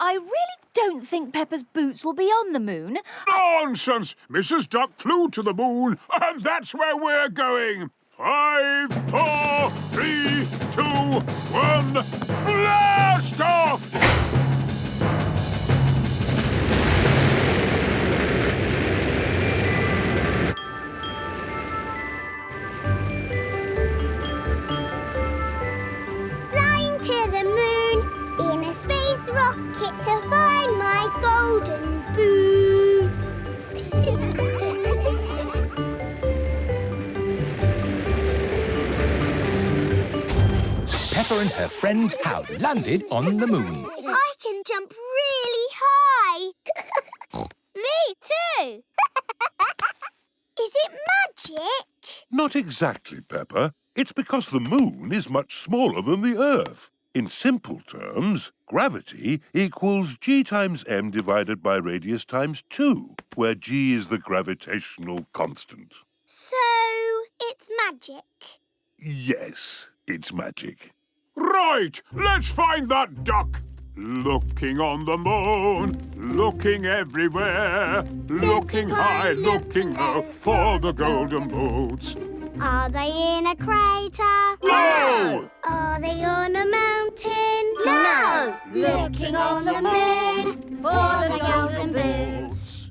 I really don't think Peppa's boots will be on the moon. Nonsense! Mrs. Duck flew to the moon, and that's where we're going. 5, 4, 3, 2, 1, blast off! Flying to the moon in a space rocket to find my golden boots. Peppa and her friend have landed on the moon. I can jump really high. Me too. Is it magic? Not exactly, Peppa. It's because the moon is much smaller than the Earth. In simple terms, gravity equals g times m divided by radius times 2, where g is the gravitational constant. So, it's magic. Yes, it's magic. Right, let's find that duck. Looking on the moon, looking everywhere, looking high, looking low for the golden boots. Are they in a crater? No! Are they on a mountain? No! Looking on the moon for the golden boots.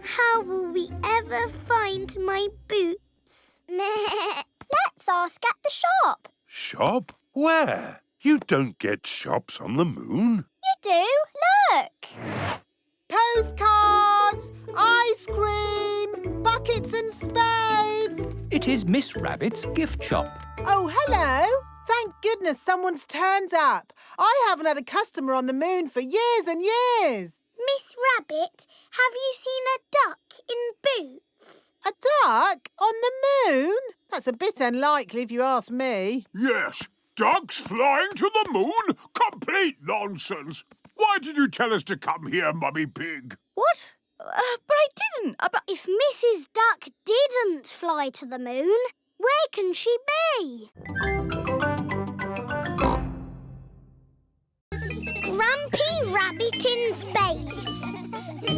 How will we ever find my boots? Let's ask at the shop. Shop? Where? You don't get shops on the moon. You do. Look. Postcards, ice cream, buckets and spades. It is Miss Rabbit's gift shop. Oh, hello. Thank goodness someone's turned up. I haven't had a customer on the moon for years and years. Miss Rabbit, have you seen a duck in boots? A duck on the moon? That's a bit unlikely if you ask me. Yes, ducks flying to the moon? Complete nonsense. Why did you tell us to come here, Mummy Pig? What? But I didn't. If Mrs. Duck didn't fly to the moon, where can she be? Grumpy Rabbit in space.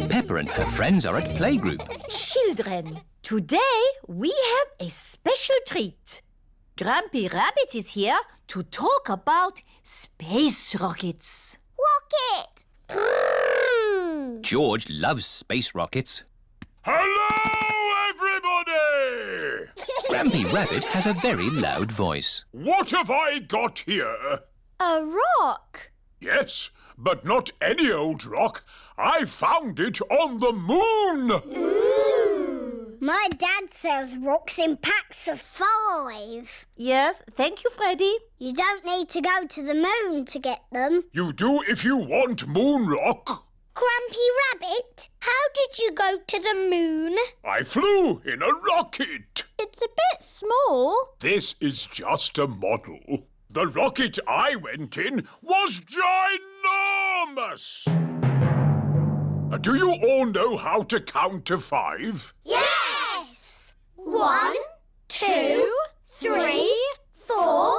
Peppa and her friends are at Playgroup. Children, today we have a special treat. Grumpy Rabbit is here to talk about space rockets. Rocket! George loves space rockets. Hello, everybody! Grumpy Rabbit has a very loud voice. What have I got here? A rock. Yes, but not any old rock. I found it on the moon. Ooh. My dad sells rocks in packs of 5. Yes, thank you, Freddy. You don't need to go to the moon to get them. You do if you want moon rock. Grumpy Rabbit, how did you go to the moon? I flew in a rocket. It's a bit small. This is just a model. The rocket I went in was ginormous. Do you all know how to count to 5? Yes! 1, 2, 3, 4,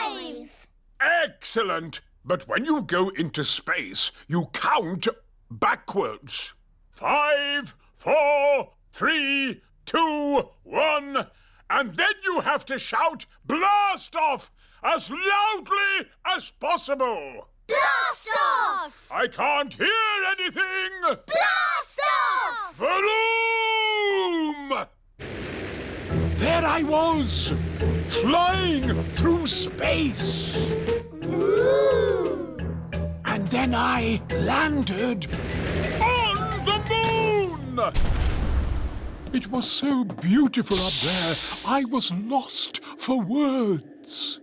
5. Excellent. But when you go into space, you count backwards. 5, 4, 3, 2, 1. And then you have to shout blast off as loudly as possible. Blast off! I can't hear anything. Blast off! Vroom! There I was, flying through space. Ooh! And then I landed on the moon. It was so beautiful up there, I was lost for words.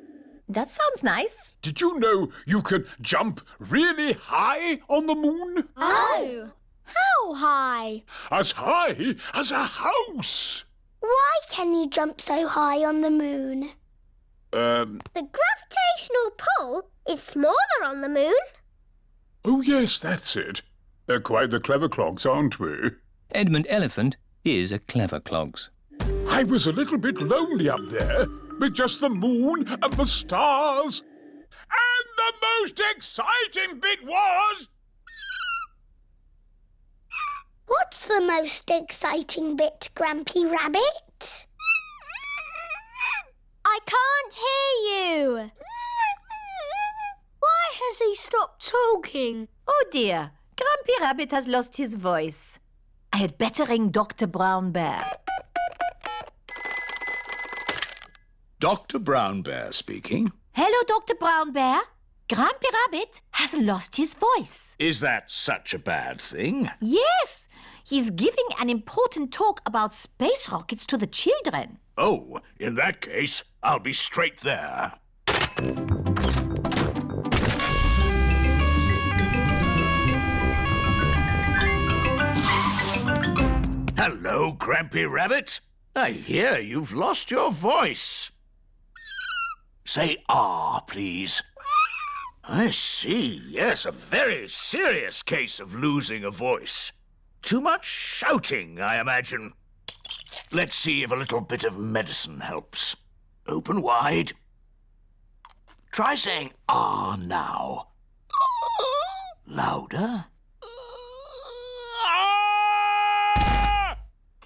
That sounds nice. Did you know you can jump really high on the moon? Oh! How high? As high as a house. Why can you jump so high on the moon? The gravitational pull is smaller on the moon. Oh, yes, that's it. They're quite the clever clogs, aren't we? Edmund Elephant is a clever clogs. I was a little bit lonely up there, with just the moon and the stars. And the most exciting bit was... What's the most exciting bit, Grampy Rabbit? I can't hear you. Why has he stopped talking? Oh dear, Grampy Rabbit has lost his voice. I had better ring Dr. Brown Bear. Dr. Brown Bear speaking. Hello, Dr. Brown Bear. Grampy Rabbit has lost his voice. Is that such a bad thing? Yes, he's giving an important talk about space rockets to the children. Oh, in that case, I'll be straight there. Hello, Grampy Rabbit. I hear you've lost your voice. Say ah, please. I see, yes, a very serious case of losing a voice. Too much shouting, I imagine. Let's see if a little bit of medicine helps. Open wide. Try saying ah now. Louder. Ah!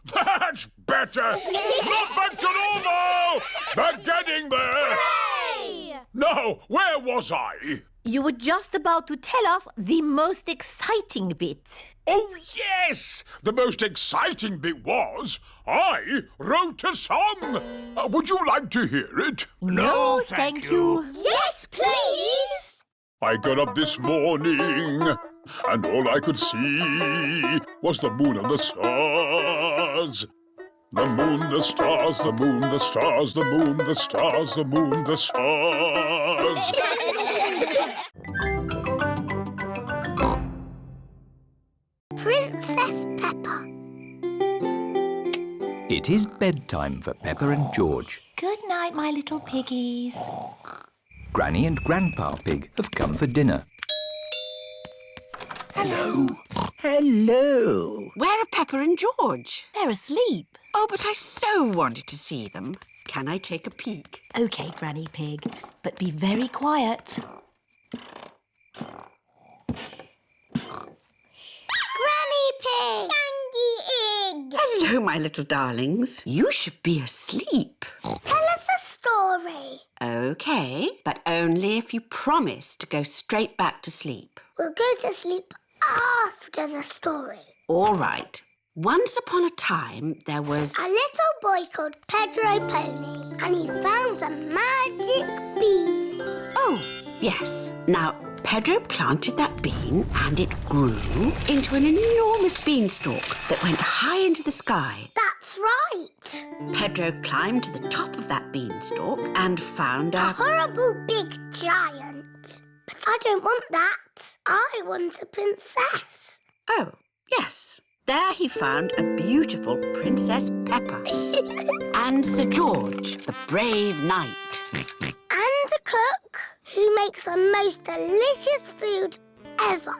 That's better! Not back to normal! But getting there! Hooray! Now, where was I? You were just about to tell us the most exciting bit. Oh, yes! The most exciting bit was I wrote a song. Would you like to hear it? No, thank you. Yes, please! I got up this morning and all I could see was the moon and the stars. The moon, the stars, the moon, the stars, the moon, the stars, the moon, the stars. Princess Peppa. It is bedtime for Peppa and George. Good night, my little piggies. Granny and Grandpa Pig have come for dinner. Hello. Hello. Where are Peppa and George? They're asleep. Oh, but I so wanted to see them. Can I take a peek? OK, Granny Pig, but be very quiet. Granny Pig! Candy Egg! Hello, my little darlings. You should be asleep. Tell us a story. OK, but only if you promise to go straight back to sleep. We'll go to sleep after the story. All right. Once upon a time, there was... A little boy called Pedro Pony, and he found a magic bean. Oh, yes. Now, Pedro planted that bean and it grew into an enormous beanstalk that went high into the sky. That's right. Pedro climbed to the top of that beanstalk and found A a... horrible big giant. But I don't want that. I want a princess. Oh, yes. There he found a beautiful Princess Peppa and Sir George, the brave knight. And a cook who makes the most delicious food ever.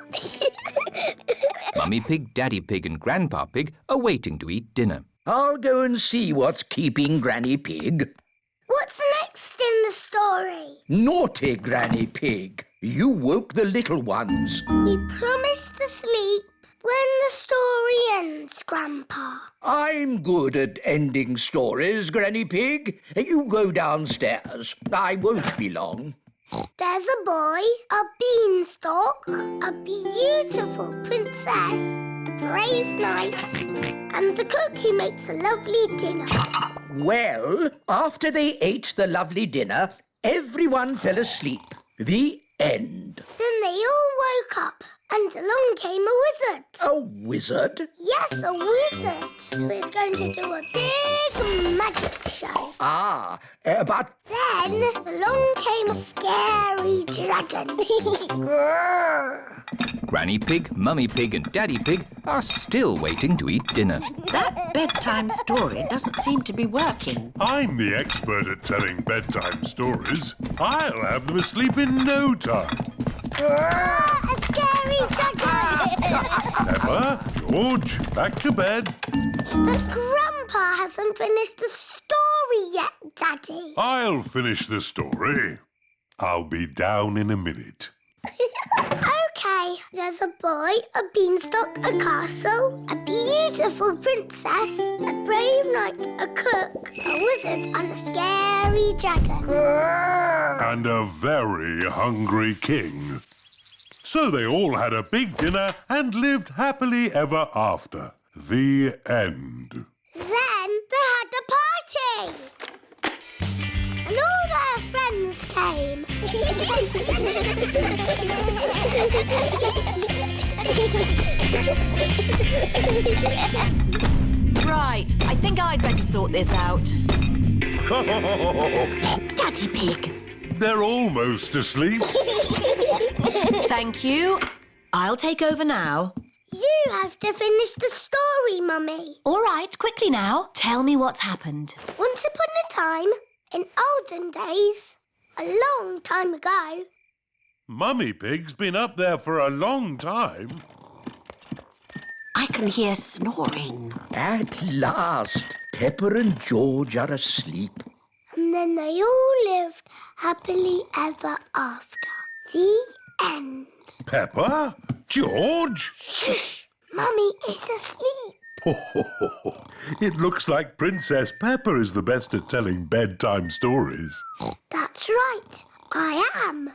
Mummy Pig, Daddy Pig and Grandpa Pig are waiting to eat dinner. I'll go and see what's keeping Granny Pig. What's next in the story? Naughty Granny Pig. You woke the little ones. We promised to sleep when the story ends, Grandpa. I'm good at ending stories, Granny Pig. You go downstairs. I won't be long. There's a boy, a beanstalk, a beautiful princess, a brave knight, and the cook who makes a lovely dinner. Well, after they ate the lovely dinner, everyone fell asleep. The end. Then they all woke up, and along came a wizard. A wizard? Yes, a wizard who is going to do a big magic show. Ah, but... Then along came a scary dragon. Grrr. Granny Pig, Mummy Pig and Daddy Pig are still waiting to eat dinner. That bedtime story doesn't seem to be working. I'm the expert at telling bedtime stories. I'll have them asleep in no time. Grrr, a scary dragon. Peppa, George, back to bed. But Grandpa hasn't finished the story yet, Daddy. Daddy. I'll finish the story. I'll be down in a minute. OK, there's a boy, a beanstalk, a castle, a beautiful princess, a brave knight, a cook, a wizard and a scary dragon. And a very hungry king. So they all had a big dinner and lived happily ever after. The end. Then they had a party. And all their friends came. Right, I think I'd better sort this out. Daddy Pig. They're almost asleep. Thank you. I'll take over now. You have to finish the story, Mummy. All right, quickly now. Tell me what's happened. Once upon a time, in olden days, a long time ago, Mummy Pig's been up there for a long time. I can hear snoring. At last, Peppa and George are asleep. and then they all lived happily ever after. The end. Peppa? George? Shush! Mummy is asleep. It looks like Princess Peppa is the best at telling bedtime stories. That's right. I am.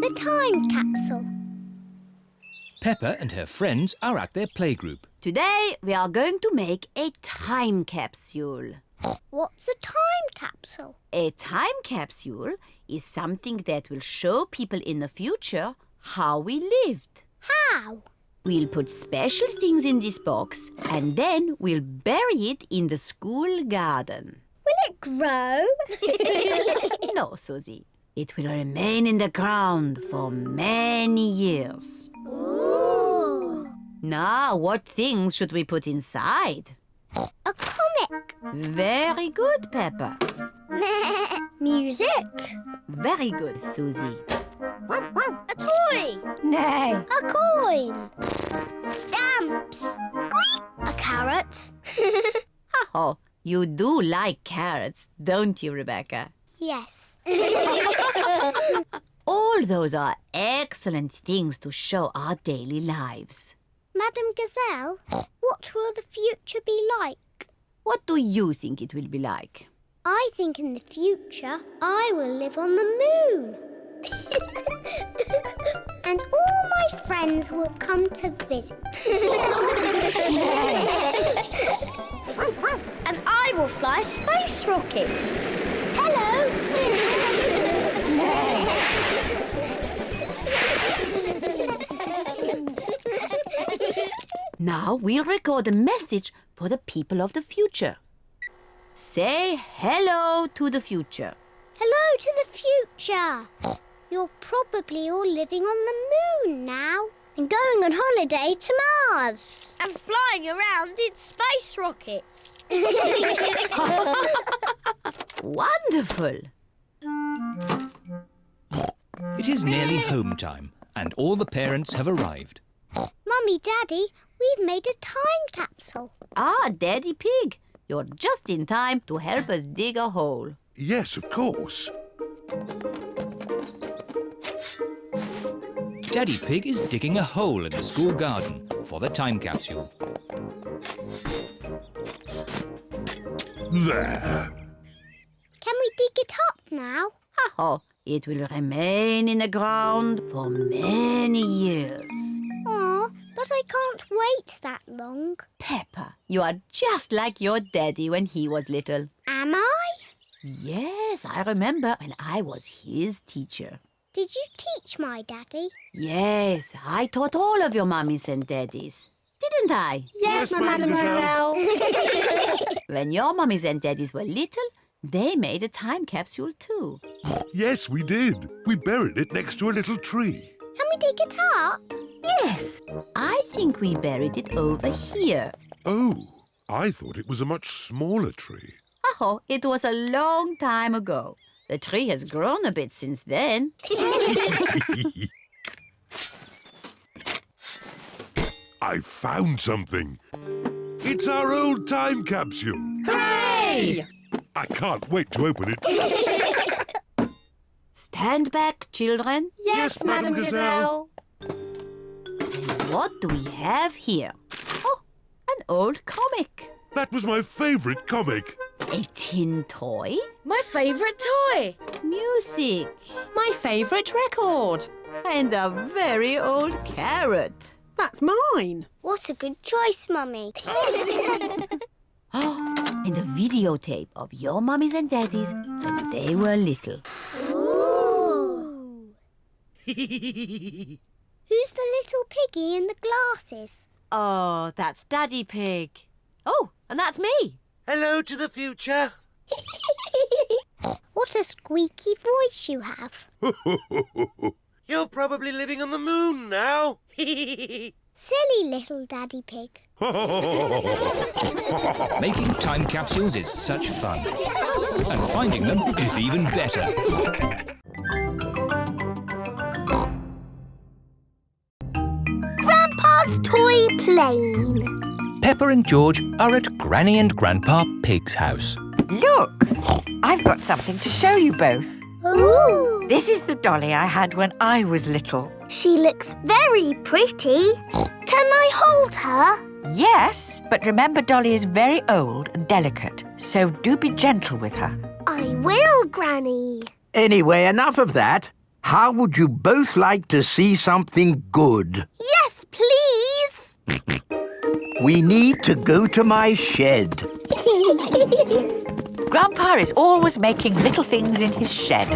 The time capsule. Peppa and her friends are at their playgroup. Today we are going to make a time capsule. What's a time capsule? A time capsule is something that will show people in the future how we lived. How? We'll put special things in this box and then we'll bury it in the school garden. Will it grow? No, Suzy. It will remain in the ground for many years. Ooh. Now, what things should we put inside? A comic. Very good, Peppa. Music. Very good, Suzy. A toy. Nay. A coin. Stamps. Squeak. A carrot. Oh, you do like carrots, don't you, Rebecca? Yes. All those are excellent things to show our daily lives. Madam Gazelle, what will the future be like? What do you think it will be like? I think in the future I will live on the moon. And all my friends will come to visit. And I will fly a space rocket. Hello. Now we'll record a message for the people of the future. Say hello to the future. Hello to the future. You're probably all living on the moon now and going on holiday to Mars. And flying around in space rockets. Wonderful. It is nearly home time and all the parents have arrived. Mummy, Daddy, we've made a time capsule. Ah, Daddy Pig, you're just in time to help us dig a hole. Yes, of course. Daddy Pig is digging a hole in the school garden for the time capsule. There. Can we dig it up now? Oh, it will remain in the ground for many years. Aw, but I can't wait that long. Peppa, you are just like your daddy when he was little. Am I? Yes, I remember when I was his teacher. Did you teach my daddy? Yes, I taught all of your mummies and daddies. Didn't I? Yes, Mademoiselle. When your mummies and daddies were little, they made a time capsule too. Yes, we did. We buried it next to a little tree. Can we dig it up? Yes, I think we buried it over here. Oh, I thought it was a much smaller tree. Oh, it was a long time ago. The tree has grown a bit since then. I found something. It's our old time capsule. Hooray! I can't wait to open it. Stand back, children. Yes, Madam Gazelle. What do we have here? Oh, an old comic. That was my favourite comic. A tin toy. My favourite toy. Music. My favourite record. And a very old carrot. That's mine. What a good choice, Mummy. And a videotape of your mummies and daddies when they were little. Ooh. Who's the little piggy in the glasses? Oh, that's Daddy Pig. Oh, and that's me. Hello to the future. What a squeaky voice you have. You're probably living on the moon now. Silly little Daddy Pig. Making time capsules is such fun. And finding them is even better. Grandpa's toy plane. Peppa and George are at Granny and Grandpa Pig's house. Look, I've got something to show you both. Ooh. This is the dolly I had when I was little. She looks very pretty. Can I hold her? Yes, but remember Dolly is very old and delicate, so do be gentle with her. I will, Granny. Anyway, enough of that. How would you both like to see something good? Yes, please. We need to go to my shed. Grandpa is always making little things in his shed.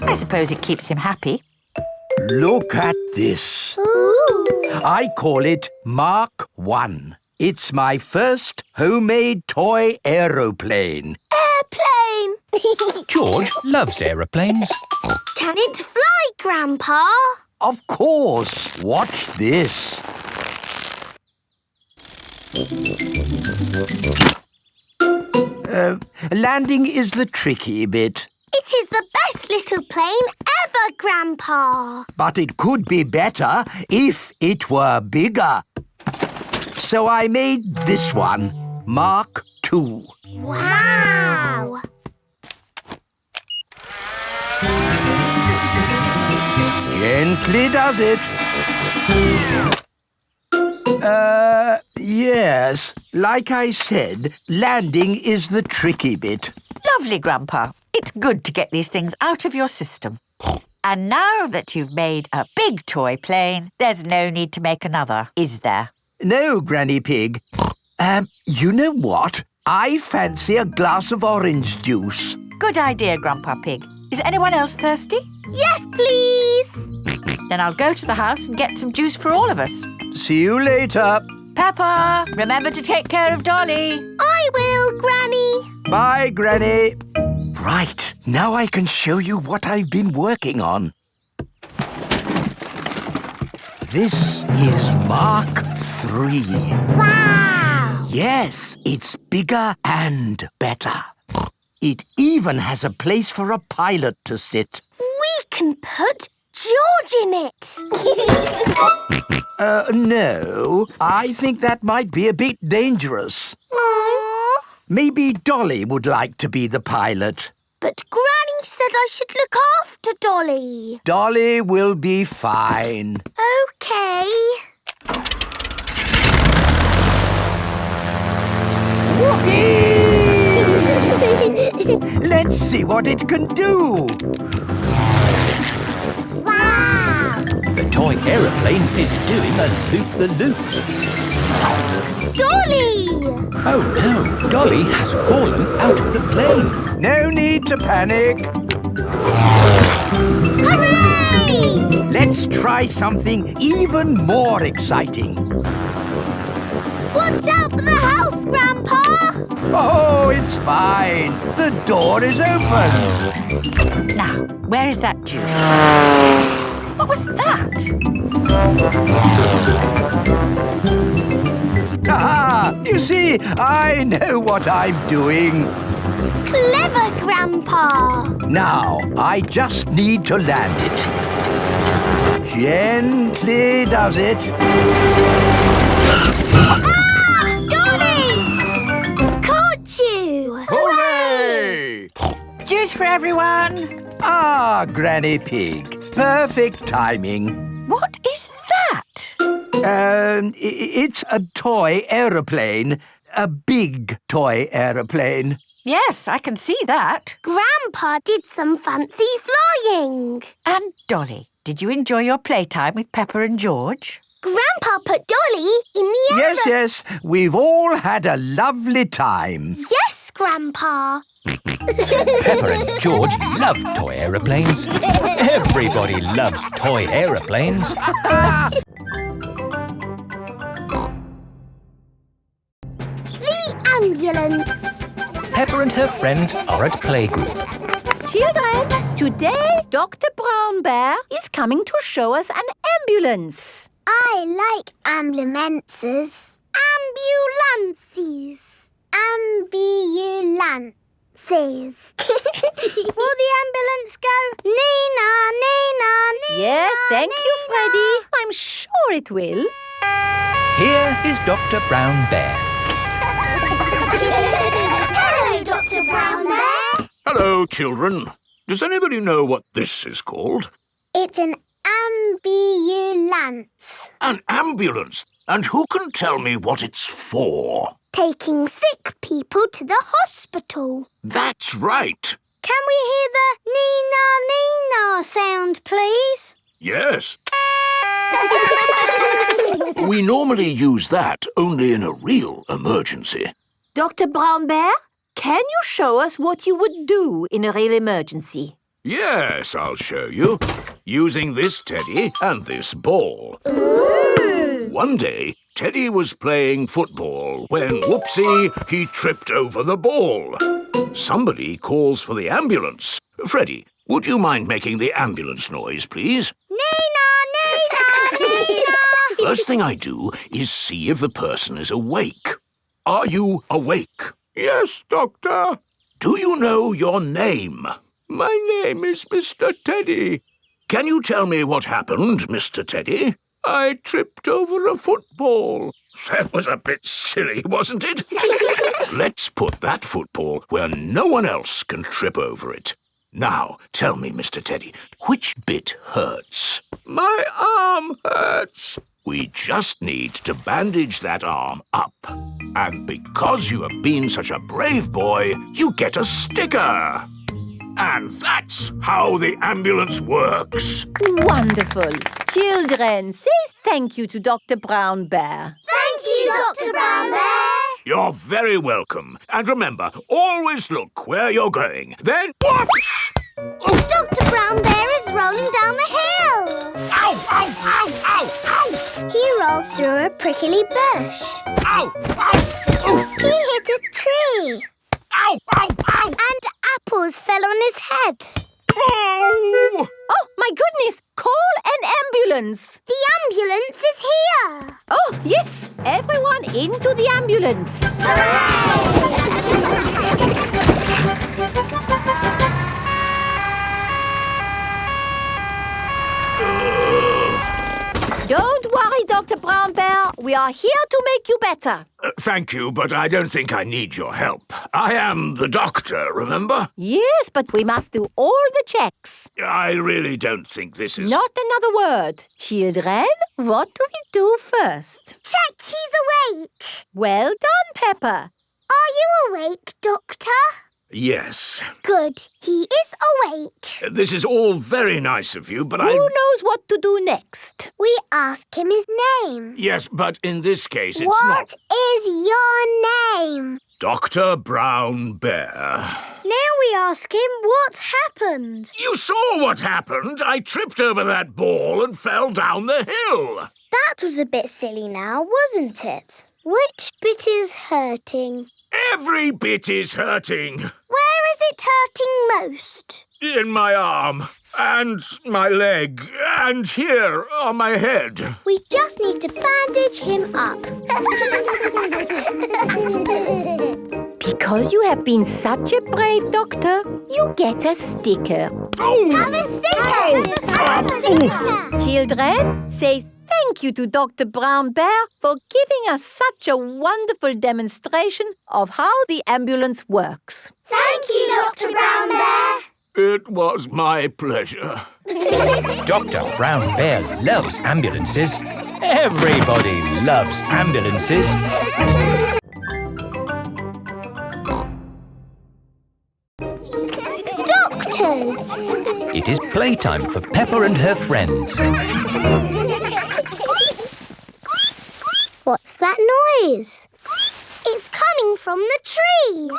I suppose it keeps him happy. Look at this. Ooh. I call it Mark 1. It's my first homemade toy aeroplane. Airplane. George loves aeroplanes. Can it fly, Grandpa? Of course. Watch this. Landing is the tricky bit. It is the best little plane ever, Grandpa. But it could be better if it were bigger. So I made this one, Mark 2. Wow. Gently does it. Yes. Like I said, landing is the tricky bit. Lovely, Grandpa. It's good to get these things out of your system. And now that you've made a big toy plane, there's no need to make another, is there? No, Granny Pig. You know what? I fancy a glass of orange juice. Good idea, Grandpa Pig. Is anyone else thirsty? Yes, please. Then I'll go to the house and get some juice for all of us. See you later. Peppa, remember to take care of Dolly. I will, Granny. Bye, Granny. Right, now I can show you what I've been working on. This is Mark 3. Wow. Yes, it's bigger and better. It even has a place for a pilot to sit. We can put George in it. No, I think that might be a bit dangerous. Aww. Maybe Dolly would like to be the pilot. But Granny said I should look after Dolly. Dolly will be fine. Okay. Whoopee! Let's see what it can do. Wow. The toy aeroplane is doing a loop-the-loop. Dolly! Oh no, Dolly has fallen out of the plane. No need to panic. Hooray! Let's try something even more exciting. Watch out for the house, Grandpa! Oh, it's fine. The door is open. Now, where is that juice? What was that? Ah, you see, I know what I'm doing. Clever, Grandpa! Now, I just need to land it. Gently does it. Dolly! Caught you! Hooray! Juice for everyone. Ah, Granny Pig. Perfect timing. What is that? It's a toy aeroplane. A big toy aeroplane. Yes, I can see that. Grandpa did some fancy flying. And Dolly, did you enjoy your playtime with Peppa and George? Grandpa put Dolly in the air. Yes. We've all had a lovely time. Yes, Grandpa. Peppa and George love toy aeroplanes. Everybody loves toy aeroplanes. The ambulance. Peppa and her friends are at Playgroup. Children, today Dr. Brown Bear is coming to show us an ambulance. I like ambulances. Ambulances. Ambulances. Will the ambulance go? Nina, Nina, Nina. Yes, thank you, Freddy. I'm sure it will. Here is Dr. Brown Bear. Hello, Dr. Brown Bear. Hello, children. Does anybody know what this is called? It's an ambulance. An ambulance. And who can tell me what it's for? Taking sick people to the hospital. That's right. Can we hear the Nina, Nina sound, please? Yes. We normally use that only in a real emergency. Dr. Brown Bear, can you show us what you would do in a real emergency? Yes, I'll show you. Using this teddy and this ball. Ooh. One day, Teddy was playing football when, whoopsie, he tripped over the ball. Somebody calls for the ambulance. Freddy, would you mind making the ambulance noise, please? Nina, Nina, Nina. First thing I do is see if the person is awake. Are you awake? Yes, Doctor. Do you know your name? My name is Mr. Teddy. Can you tell me what happened, Mr. Teddy? I tripped over a football. That was a bit silly, wasn't it? Let's put that football where no one else can trip over it. Now, tell me, Mr. Teddy, which bit hurts? My arm hurts. We just need to bandage that arm up. And because you have been such a brave boy, you get a sticker. And that's how the ambulance works. Wonderful. Children, say thank you to Dr. Brown Bear. Thank you, Dr. Brown Bear. You're very welcome. And remember, always look where you're going. Then, whoops! Dr. Brown Bear is rolling down the hill. Ow, ow, ow, ow, ow! He rolled through a prickly bush. Ow, ow! He hit a tree. Ow, ow, ow! And apples fell on his head. Oh! Oh, my goodness! Call an ambulance! The ambulance is here! Oh, yes! Everyone into the ambulance! Don't worry, Dr. Brown Bear. We are here to make you better. Thank you, but I don't think I need your help. I am the doctor, remember? Yes, but we must do all the checks. I really don't think this is... Not another word. Children, what do we do first? Check he's awake. Well done, Peppa. Are you awake, Doctor? Yes. Good. He is awake. This is all very nice of you, but Who knows what to do next? We ask him his name. Yes, but in this case it's What not... is your name? Dr. Brown Bear. Now we ask him what happened. You saw what happened. I tripped over that ball and fell down the hill. That was a bit silly now, wasn't it? Which bit is hurting? Every bit is hurting. Where is it hurting most? In my arm, and my leg, and here on my head. We just need to bandage him up. Because you have been such a brave doctor, you get a sticker. Oh! Have a sticker! Have a sticker! Children, say thank you to Dr. Brown Bear for giving us such a wonderful demonstration of how the ambulance works. Thank you, Dr. Brown Bear. It was my pleasure. Dr. Brown Bear loves ambulances. Everybody loves ambulances. Doctors. It is playtime for Peppa and her friends. What's that noise? It's coming from the tree.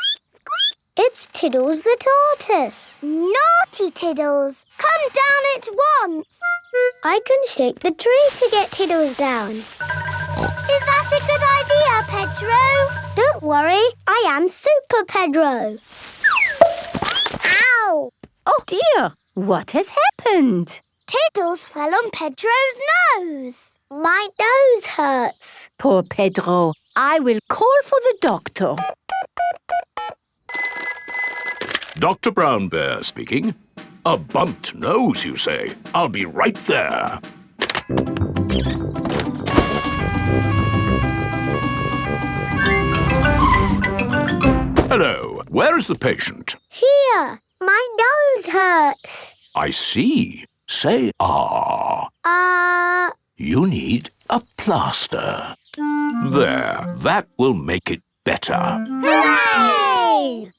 It's Tiddles the tortoise. Naughty Tiddles! Come down at once! I can shake the tree to get Tiddles down. Is that a good idea, Pedro? Don't worry, I am Super Pedro. Ow! Oh dear, what has happened? Tiddles fell on Pedro's nose. My nose hurts. Poor Pedro. I will call for the doctor. Dr. Brown Bear speaking. A bumped nose, you say? I'll be right there. Hello, where is the patient? Here, my nose hurts. I see. Say ah. You need a plaster. There, that will make it better. Hooray!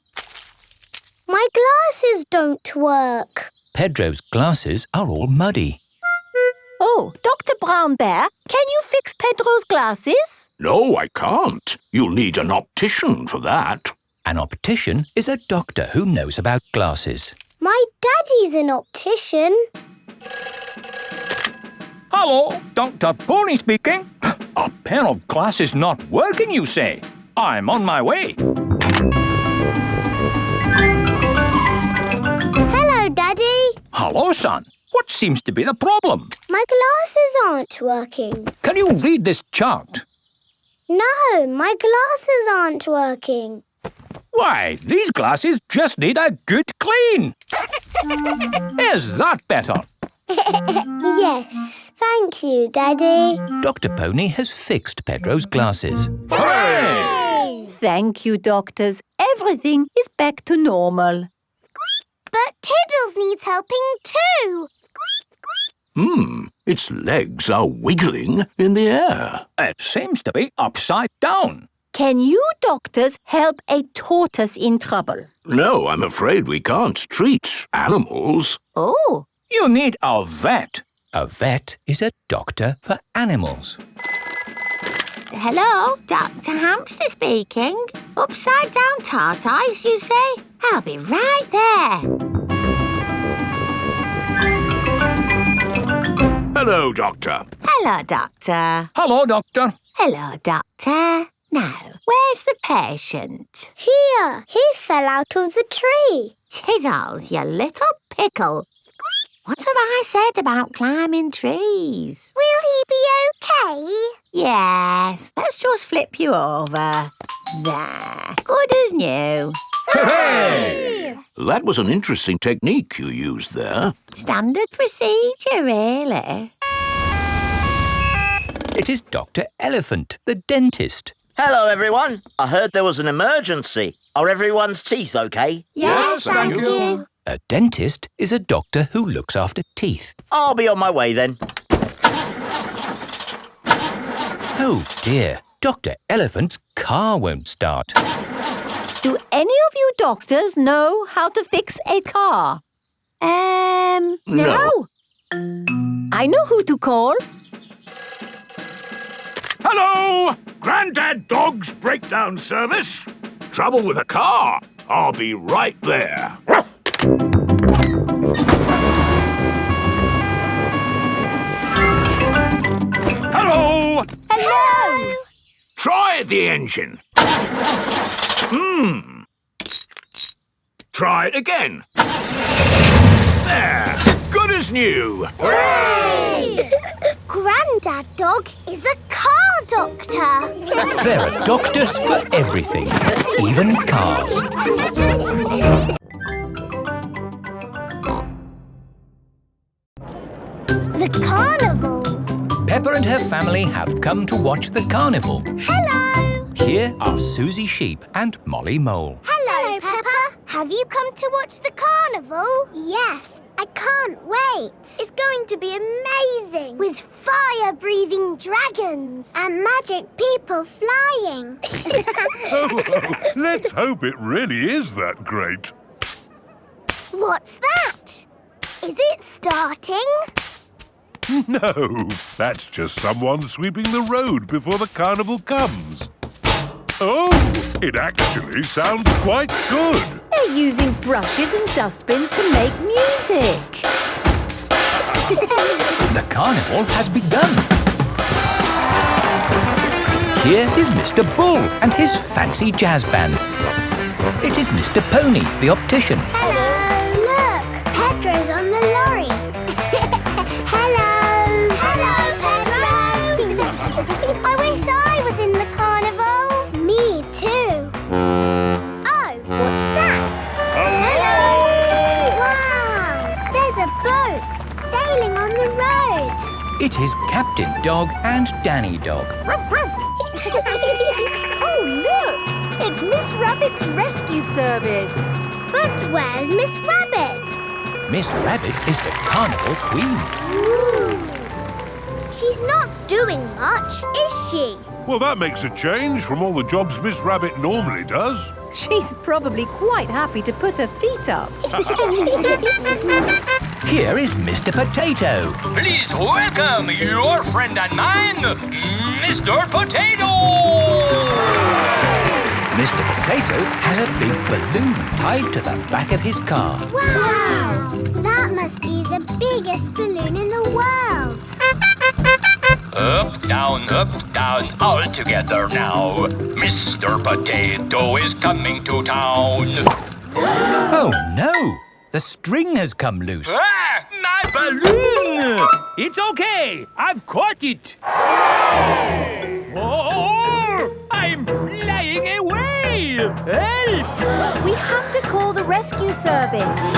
My glasses don't work. Pedro's glasses are all muddy. Oh, Dr. Brown Bear, can you fix Pedro's glasses? No, I can't. You'll need an optician for that. An optician is a doctor who knows about glasses. My daddy's an optician. Hello, Dr. Pony speaking. A pair of glasses not working, you say? I'm on my way. Hello, Daddy. Hello, son. What seems to be the problem? My glasses aren't working. Can you read this chart? No, my glasses aren't working. Why, these glasses just need a good clean. Is that better? Yes, thank you, Daddy. Dr. Pony has fixed Pedro's glasses. Hooray! Thank you, doctors. Everything is back to normal. But Tiddles needs helping too. Its legs are wiggling in the air. It seems to be upside down. Can you doctors help a tortoise in trouble? No, I'm afraid we can't treat animals. Oh. You need a vet. A vet is a doctor for animals. Hello, Dr. Hamster speaking. Upside down tortoise, you say? I'll be right there. Hello, Doctor. Hello, Doctor. Hello, Doctor. Hello, Doctor. Now, where's the patient? Here, he fell out of the tree. Tiddles, you little pickle. What have I said about climbing trees? Will he be okay? Yes, let's just flip you over. There, good as new. Hooray! That was an interesting technique you used there. Standard procedure, really. It is Dr. Elephant, the dentist. Hello, everyone. I heard there was an emergency. Are everyone's teeth okay? Yes, thank you. A dentist is a doctor who looks after teeth. I'll be on my way then. Oh dear, Dr. Elephant's car won't start. Do any of you doctors know how to fix a car? No. I know who to call. Hello! Grandad Dog's breakdown service. Trouble with a car. I'll be right there. Hello! Hello! Try the engine. Try it again. There! Good as new. Hooray! Grandad Dog is a car doctor. There are doctors for everything, even cars. The carnival. Peppa Peppa and her family have come to watch the carnival. Hello! Here are Suzy Sheep and Molly Mole. Hello, Peppa. Have you come to watch the carnival? Yes, I can't wait. It's going to be amazing. With fire-breathing dragons. And magic people flying. Let's hope it really is that great. What's that? Is it starting? No, that's just someone sweeping the road before the carnival comes. Oh, it actually sounds quite good. They're using brushes and dustbins to make music. The carnival has begun. Here is Mr. Bull and his fancy jazz band. It is Mr. Pony, the optician. Hello! Look, Pedro's on the lorry. Hello! Hello, Pedro! I wish I was in the carnival. Me too. Oh, what's that? Hello! Wow! There's a boat sailing on the road. It is Captain Dog and Danny Dog. Oh, look! It's Miss Rabbit's rescue service. But where's Miss Rabbit? Miss Rabbit is the carnival queen. Ooh. She's not doing much, is she? Well, that makes a change from all the jobs Miss Rabbit normally does. She's probably quite happy to put her feet up. Here is Mr. Potato. Please welcome your friend and mine, Mr. Potato! Mr. Potato has a big balloon tied to the back of his car. Wow! That must be the biggest balloon in the world. Up, down, all together now. Mr. Potato is coming to town. Oh, no! The string has come loose. Ah, my balloon! It's okay. I've caught it. Oh, I'm flying away. Help! We have to call the rescue service.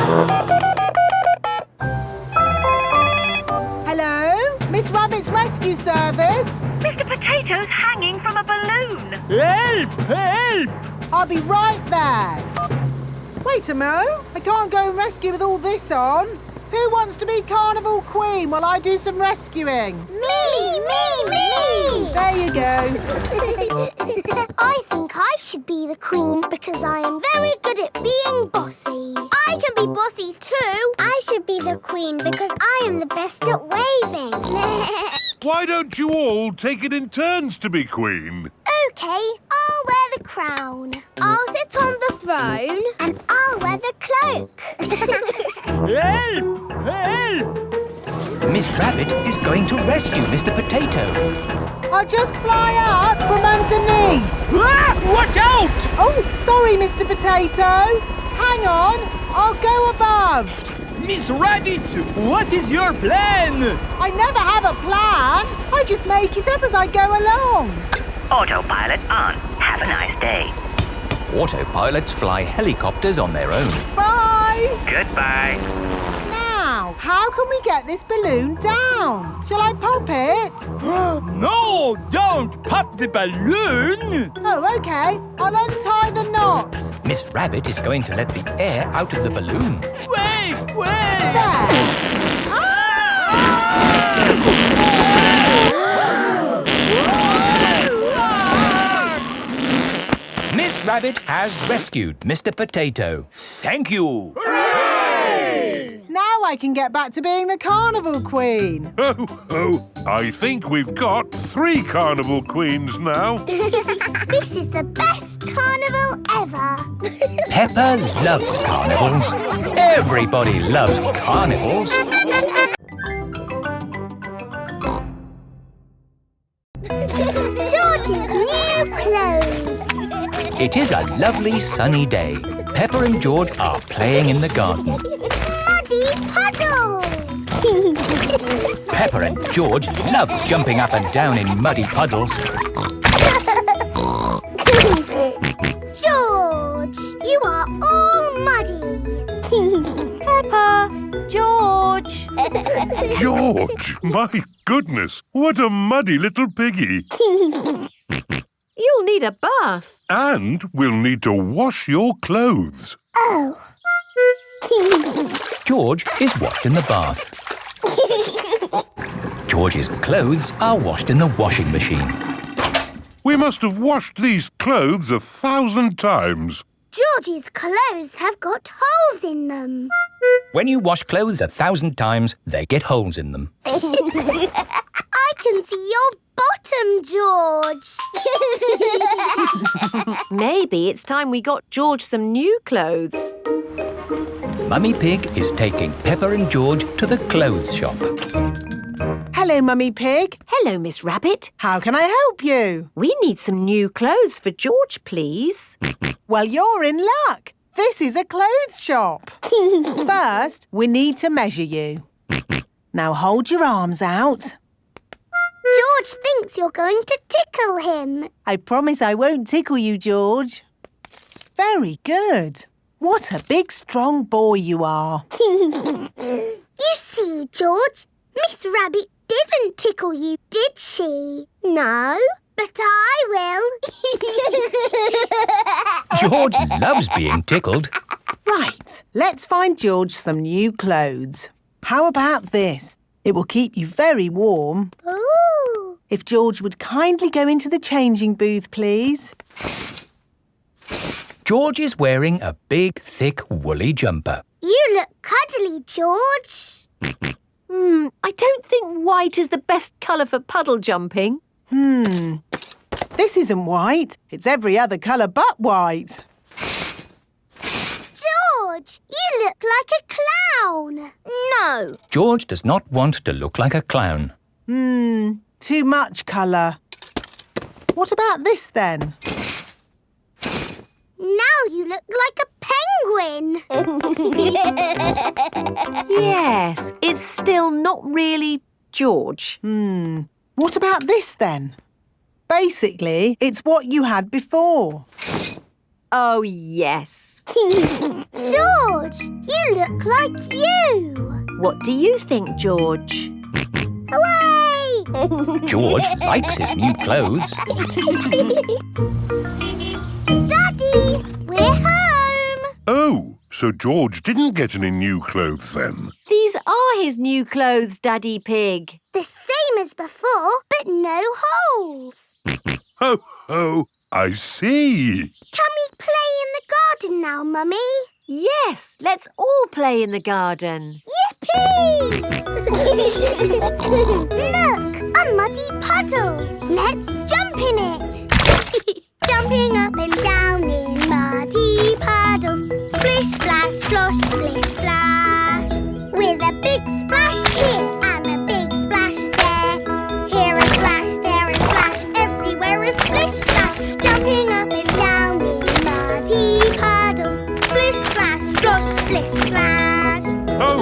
Hello? Miss Rabbit's rescue service? Mr. Potato's hanging from a balloon. Help! Help! I'll be right there. Wait a mo. I can't go and rescue with all this on. Who wants to be Carnival Queen while I do some rescuing? Me! There you go. I think I should be the queen because I am very good at being bossy. I can be bossy too. I should be the queen because I am the best at waving. Why don't you all take it in turns to be queen? Okay, I'll wear the crown. I'll sit on the throne and I'll wear the cloak. Help! Help! Miss Rabbit is going to rescue Mr. Potato. I'll just fly up from underneath. Ah! Watch out! Oh, sorry, Mr. Potato. Hang on, I'll go above. Miss Rabbit, what is your plan? I never have a plan. I just make it up as I go along. Autopilot on. Have a nice day. Autopilots fly helicopters on their own. Bye. Goodbye. Now, how can we get this balloon down? Shall I pop it? No, don't pop the balloon! Oh, okay. I'll untie the knot. Miss Rabbit is going to let the air out of the balloon. Wait! There. Miss Rabbit has rescued Mr. Potato. Thank you! Now I can get back to being the Carnival Queen. Oh, I think we've got 3 Carnival Queens now. This is the best carnival ever. Peppa loves carnivals. Everybody loves carnivals. George's new clothes. It is a lovely sunny day. Peppa and George are playing in the garden. Muddy puddles. Peppa and George love jumping up and down in muddy puddles. George, you are all muddy. Peppa, George. George, my goodness, what a muddy little piggy. You'll need a bath. And we'll need to wash your clothes. Oh. George is washed in the bath. George's clothes are washed in the washing machine. We must have washed these clothes 1,000 times. George's clothes have got holes in them. When you wash clothes 1,000 times, they get holes in them. I can see your bottom, George. Maybe it's time we got George some new clothes. Mummy Pig is taking Peppa and George to the clothes shop. Hello, Mummy Pig. Hello, Miss Rabbit. How can I help you? We need some new clothes for George, please. Well, you're in luck. This is a clothes shop. First, we need to measure you. Now hold your arms out. George thinks you're going to tickle him. I promise I won't tickle you, George. Very good. What a big, strong boy you are. You see, George, Miss Rabbit didn't tickle you, did she? No, but I will. George loves being tickled. Right, let's find George some new clothes. How about this? It will keep you very warm. Ooh. If George would kindly go into the changing booth, please. George is wearing a big, thick, woolly jumper. You look cuddly, George. I don't think white is the best colour for puddle jumping. This isn't white. It's every other colour but white. George, you look like a clown. No. George does not want to look like a clown. Too much colour. What about this then? Now you look like a penguin. Yes, it's still not really George. What about this then? Basically, it's what you had before. Oh, yes. George, you look like you. What do you think, George? Hooray! George likes his new clothes. Daddy, we're home. Oh, so George didn't get any new clothes then? These are his new clothes, Daddy Pig. The same as before, but no holes. Ho, ho, I see. Can we play in the garden now, Mummy? Yes, let's all play in the garden. Yippee! Look, a muddy puddle. Let's jump in it. Jumping up and down in muddy puddles. Splish, splash, slosh, splish, splash. With a big splash here and a big splash there. Here a splash, there a splash, everywhere a splish, splash. Jumping up and down in muddy puddles. Splish, splash, slosh, splish, splash. Oh.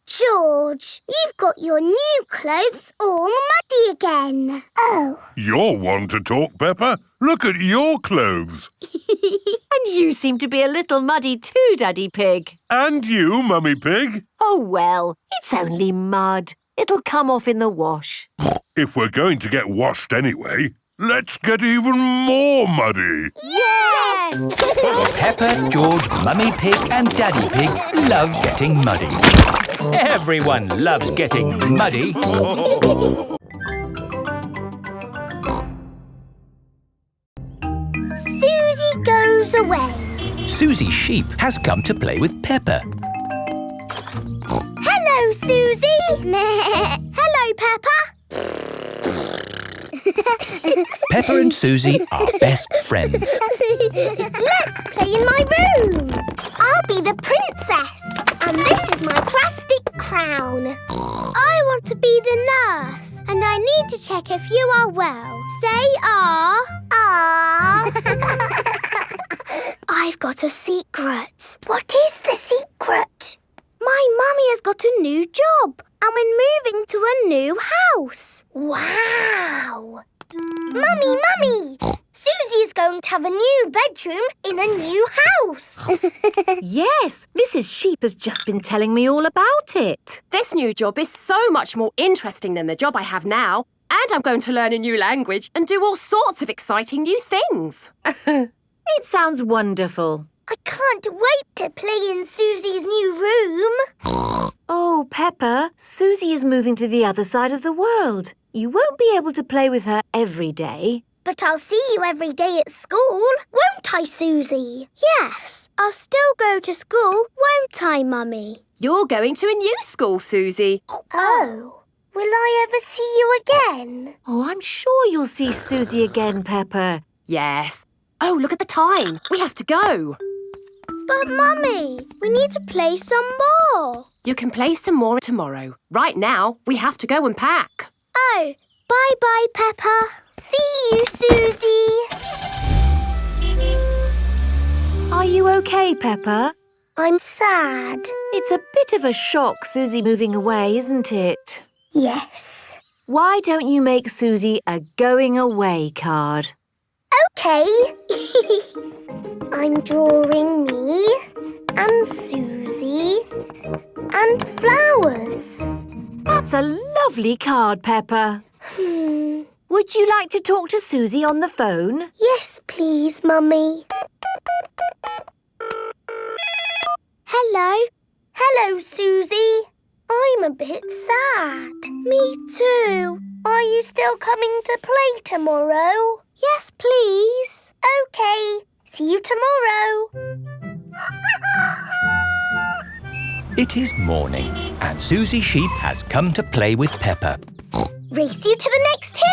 George, you've got your new clothes all muddy again. Oh. You're one to talk, Peppa. Look at your clothes. And you seem to be a little muddy too, Daddy Pig. And you, Mummy Pig. Oh, well, it's only mud. It'll come off in the wash. If we're going to get washed anyway, let's get even more muddy. Yes! Peppa, George, Mummy Pig and Daddy Pig love getting muddy. Everyone loves getting muddy. Suzy goes away. Suzy Sheep has come to play with Peppa. Hello, Suzy. Hello, Peppa. Peppa and Suzy are best friends. Let's play in my room. I'll be the princess. And this is my plastic crown. I want to be the nurse. And I need to check if you are well. Say ah. Ah. I've got a secret. What is the secret? My mummy has got a new job. And we're moving to a new house. Wow. Mummy! Suzy is going to have a new bedroom in a new house. Yes, Mrs. Sheep has just been telling me all about it. This new job is so much more interesting than the job I have now. And I'm going to learn a new language and do all sorts of exciting new things. It sounds wonderful. I can't wait to play in Suzy's new room. Oh, Peppa, Suzy is moving to the other side of the world. You won't be able to play with her every day. But I'll see you every day at school, won't I, Suzy? Yes, I'll still go to school, won't I, Mummy? You're going to a new school, Suzy. Oh. Will I ever see you again? Oh, I'm sure you'll see Suzy again, Peppa. Yes. Oh, look at the time. We have to go. But, Mummy, we need to play some more. You can play some more tomorrow. Right now, we have to go and pack. Oh, bye-bye, Peppa. See you, Suzy. Are you okay, Peppa? I'm sad. It's a bit of a shock, Suzy moving away, isn't it? Yes. Why don't you make Suzy a going away card? OK. I'm drawing me and Suzy and flowers. That's a lovely card, Peppa. Would you like to talk to Suzy on the phone? Yes, please, Mummy. Hello. Hello, Suzy. I'm a bit sad. Me too. Are you still coming to play tomorrow? Yes, please. OK. See you tomorrow. It is morning, and Suzy Sheep has come to play with Peppa. Race you to the next hill.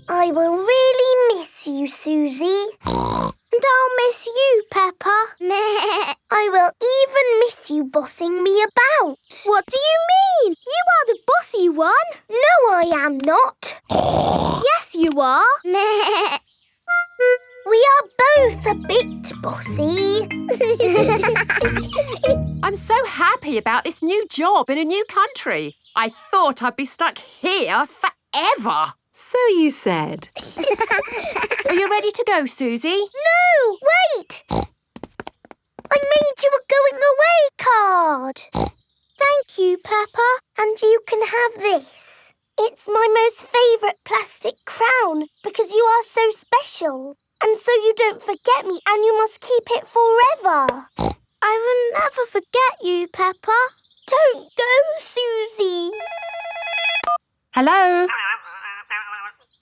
I will really miss you, Suzy. And I'll miss you, Peppa. I will even miss you bossing me about. What do you mean? You are the bossy one. No, I am not. Yes, you are. We are both a bit bossy. I'm so happy about this new job in a new country. I thought I'd be stuck here forever. So you said. Are you ready to go, Suzy? No, wait! I made you a going away card. Thank you, Peppa. And you can have this. It's my most favourite plastic crown because you are so special. And so you don't forget me and you must keep it forever. I will never forget you, Peppa. Don't go, Suzy. Hello?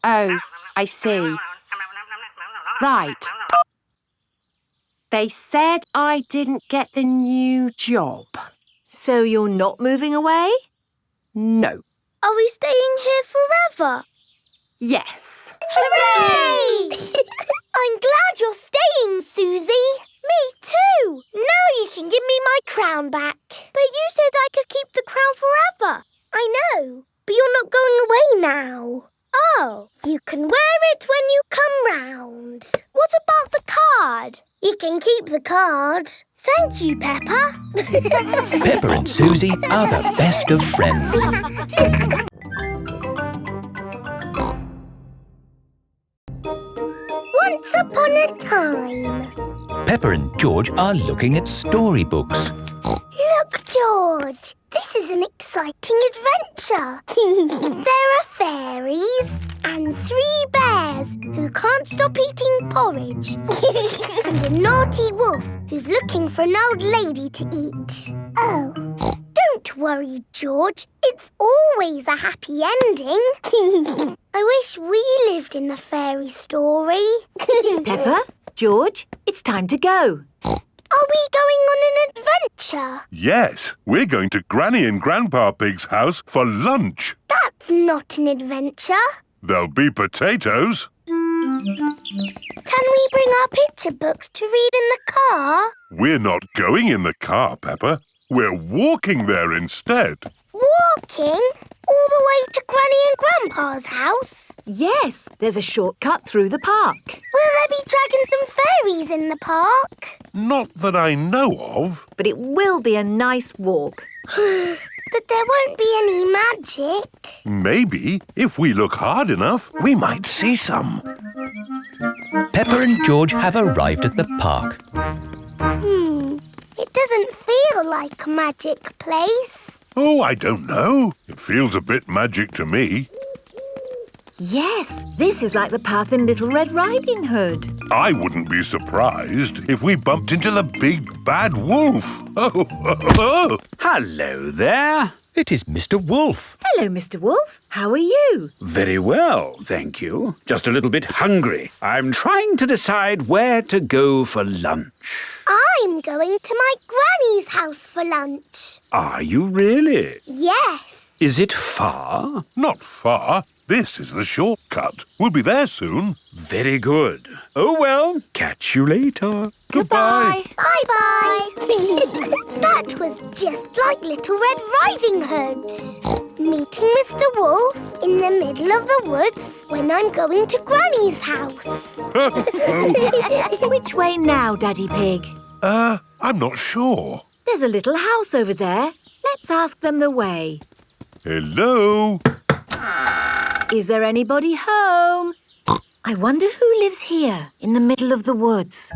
Oh, I see. Right. They said I didn't get the new job. So you're not moving away? No. Are we staying here forever? Yes. Hooray! I'm glad you're staying, Suzy. Me too. Now you can give me my crown back. But you said I could keep the crown forever. I know, but you're not going away now. Oh, you can wear it when you come round. What about the card? You can keep the card. Thank you, Peppa. Peppa and Suzy are the best of friends. Once upon a time. Peppa and George are looking at storybooks. Look, George, this is an exciting adventure. There are fairies and 3 bears who can't stop eating porridge. And a naughty wolf who's looking for an old lady to eat. Oh. Don't worry, George. It's always a happy ending. I wish we lived in a fairy story. Peppa, George, it's time to go. Are we going on an adventure? Yes, we're going to Granny and Grandpa Pig's house for lunch. That's not an adventure. There'll be potatoes. Can we bring our picture books to read in the car? We're not going in the car, Peppa. We're walking there instead. Walking? All the way to Granny and Grandpa's house? Yes, there's a shortcut through the park. Will there be dragons and fairies in the park? Not that I know of. But it will be a nice walk. But there won't be any magic. Maybe, if we look hard enough, we might see some. Peppa and George have arrived at the park. It doesn't feel like a magic place. Oh, I don't know. It feels a bit magic to me. Yes, this is like the path in Little Red Riding Hood. I wouldn't be surprised if we bumped into the big bad wolf. Oh. Hello there. It is Mr. Wolf. Hello, Mr. Wolf. How are you? Very well, thank you. Just a little bit hungry. I'm trying to decide where to go for lunch. I'm going to my granny's house for lunch. Are you really? Yes. Is it far? Not far. This is the shortcut. We'll be there soon. Very good. Oh, well, catch you later. Goodbye. Bye-bye. That was just like Little Red Riding Hood. Meeting Mr. Wolf in the middle of the woods when I'm going to Granny's house. Which way now, Daddy Pig? I'm not sure. There's a little house over there. Let's ask them the way. Hello? Is there anybody home? I wonder who lives here in the middle of the woods.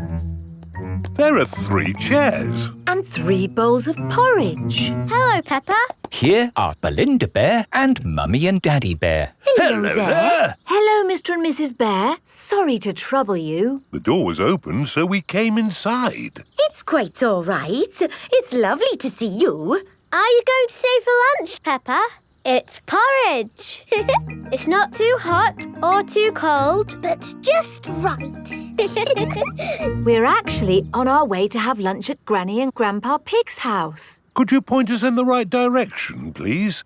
There are 3 chairs. And 3 bowls of porridge. Hello, Peppa. Here are Belinda Bear and Mummy and Daddy Bear. Hello there. Hello, Mr. and Mrs. Bear. Sorry to trouble you. The door was open, so we came inside. It's quite all right. It's lovely to see you. Are you going to stay for lunch, Peppa? It's porridge. It's not too hot or too cold, but just right. We're actually on our way to have lunch at Granny and Grandpa Pig's house. Could you point us in the right direction, please?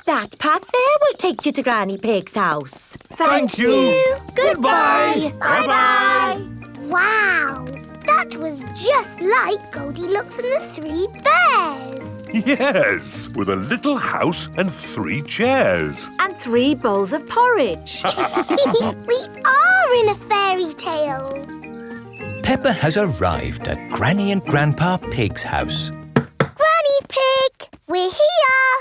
That path there will take you to Granny Pig's house. Thank you. Goodbye. Bye-bye. Wow, that was just like Goldilocks and the 3 bears. Yes, with a little house and 3 chairs. And 3 bowls of porridge. We are in a fairy tale. Peppa has arrived at Granny and Grandpa Pig's house. Granny Pig, we're here.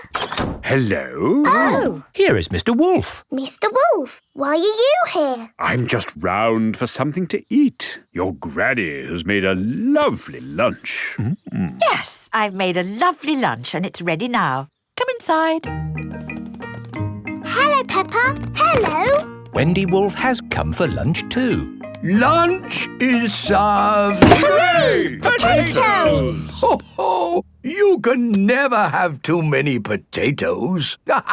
Hello? Oh. Here is Mr. Wolf. Mr. Wolf, why are you here? I'm just round for something to eat. Your granny has made a lovely lunch. Yes, I've made a lovely lunch and it's ready now. Come inside. Hello, Peppa. Hello. Wendy Wolf has come for lunch too. Lunch is served. Hooray! Potatoes! Ho, ho! You can never have too many potatoes. Wendy,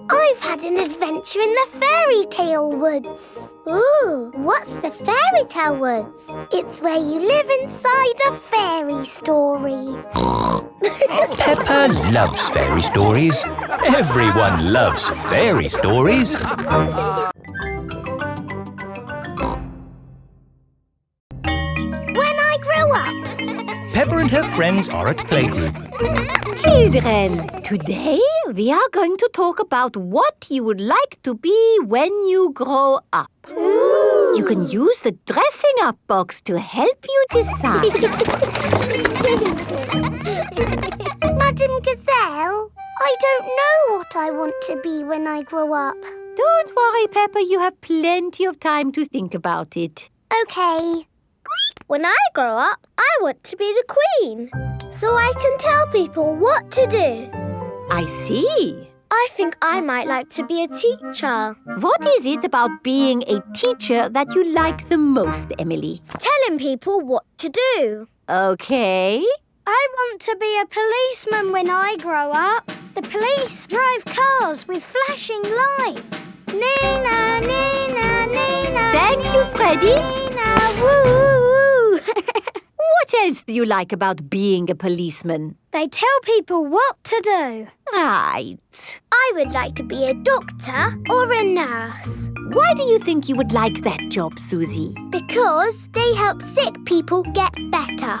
I've had an adventure in the fairy tale woods. Ooh, what's the fairy tale woods? It's where you live inside a fairy story. Peppa loves fairy stories. Everyone loves fairy stories. When I grow up. Peppa and her friends are at Playgroup. Children, today we are going to talk about what you would like to be when you grow up. Ooh. You can use the dressing up box to help you decide. Madam Gazelle, I don't know what I want to be when I grow up. Don't worry, Peppa, you have plenty of time to think about it. Okay. When I grow up, I want to be the queen, so I can tell people what to do. I see. I think I might like to be a teacher. What is it about being a teacher that you like the most, Emily? Telling people what to do. Okay. I want to be a policeman when I grow up. The police drive cars with flashing lights. Nina, Nina, Nina. Thank you, Freddy. Nina, woo. What else do you like about being a policeman? They tell people what to do. Right. I would like to be a doctor or a nurse. Why do you think you would like that job, Suzy? Because they help sick people get better.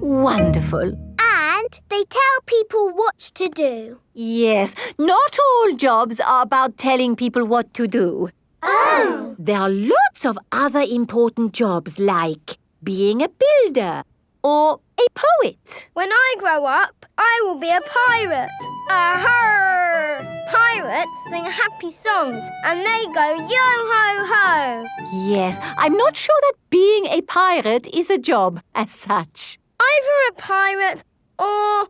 Wonderful. And they tell people what to do. Yes, not all jobs are about telling people what to do. Oh! There are lots of other important jobs like being a builder or a a poet. When I grow up, I will be a pirate. Aha! Pirates sing happy songs and they go yo-ho-ho. Yes, I'm not sure that being a pirate is a job as such. Either a pirate or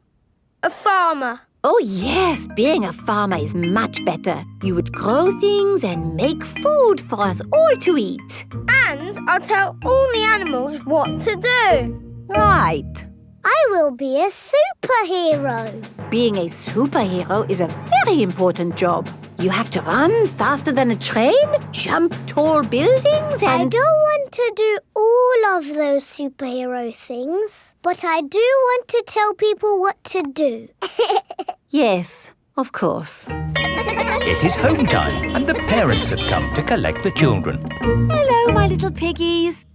a farmer. Oh, yes, being a farmer is much better. You would grow things and make food for us all to eat. And I'll tell all the animals what to do. Right. I will be a superhero. Being a superhero is a very important job. You have to run faster than a train, jump tall buildings and... I don't want to do all of those superhero things, but I do want to tell people what to do. Yes, of course. It is home time and the parents have come to collect the children. Hello, my little piggies.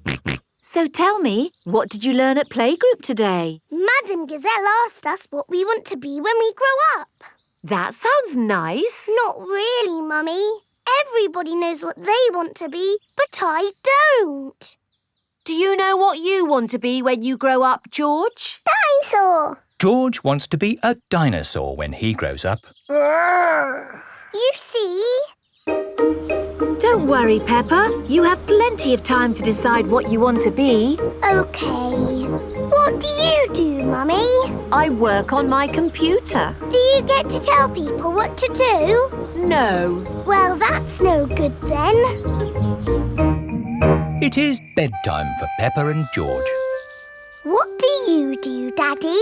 So tell me, what did you learn at Playgroup today? Madam Gazelle asked us what we want to be when we grow up. That sounds nice. Not really, Mummy. Everybody knows what they want to be, but I don't. Do you know what you want to be when you grow up, George? Dinosaur. George wants to be a dinosaur when he grows up. You see? Don't worry, Peppa. You have plenty of time to decide what you want to be. OK. What do you do, Mummy? I work on my computer. Do you get to tell people what to do? No. Well, that's no good then. It is bedtime for Peppa and George. What do you do, Daddy?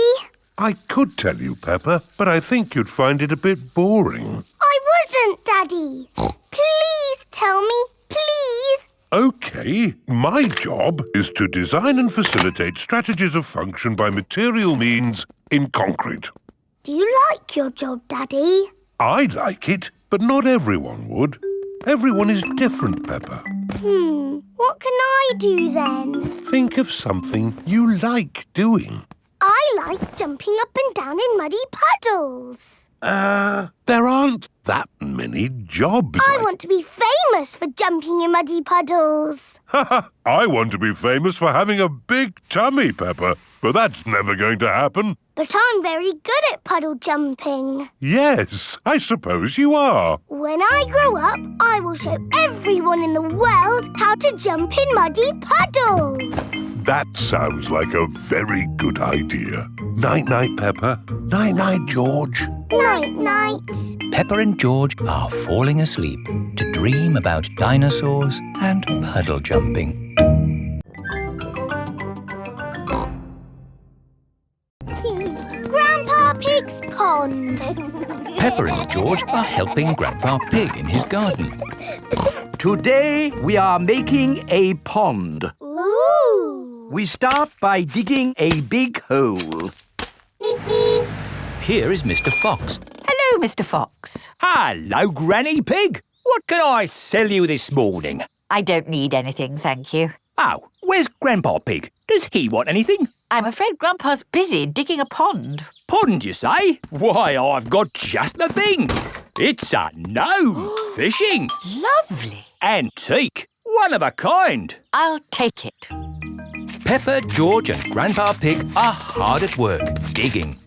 I could tell you, Peppa, but I think you'd find it a bit boring. I wouldn't, Daddy. Please tell me, please. OK, my job is to design and facilitate strategies of function by material means in concrete. Do you like your job, Daddy? I like it, but not everyone would. Everyone is different, Peppa. What can I do then? Think of something you like doing. I like jumping up and down in muddy puddles. There aren't that many jobs. I want to be famous for jumping in muddy puddles. I want to be famous for having a big tummy, Peppa, but that's never going to happen. But I'm very good at puddle jumping. Yes, I suppose you are. When I grow up, I will show everyone in the world how to jump in muddy puddles. That sounds like a very good idea. Night-night, Peppa. Night-night, George. Night-night. Peppa and George are falling asleep to dream about dinosaurs and puddle jumping. Grandpa Pig's pond. Peppa and George are helping Grandpa Pig in his garden. Today we are making a pond. Ooh. We start by digging a big hole. Here is Mr. Fox. Hello, Mr. Fox. Hello, Granny Pig. What can I sell you this morning? I don't need anything, thank you. Oh, where's Grandpa Pig? Does he want anything? I'm afraid Grandpa's busy digging a pond. Pond, you say? Why, I've got just the thing. It's a gnome fishing. Lovely. Antique. One of a kind. I'll take it. Peppa, George and Grandpa Pig are hard at work, digging.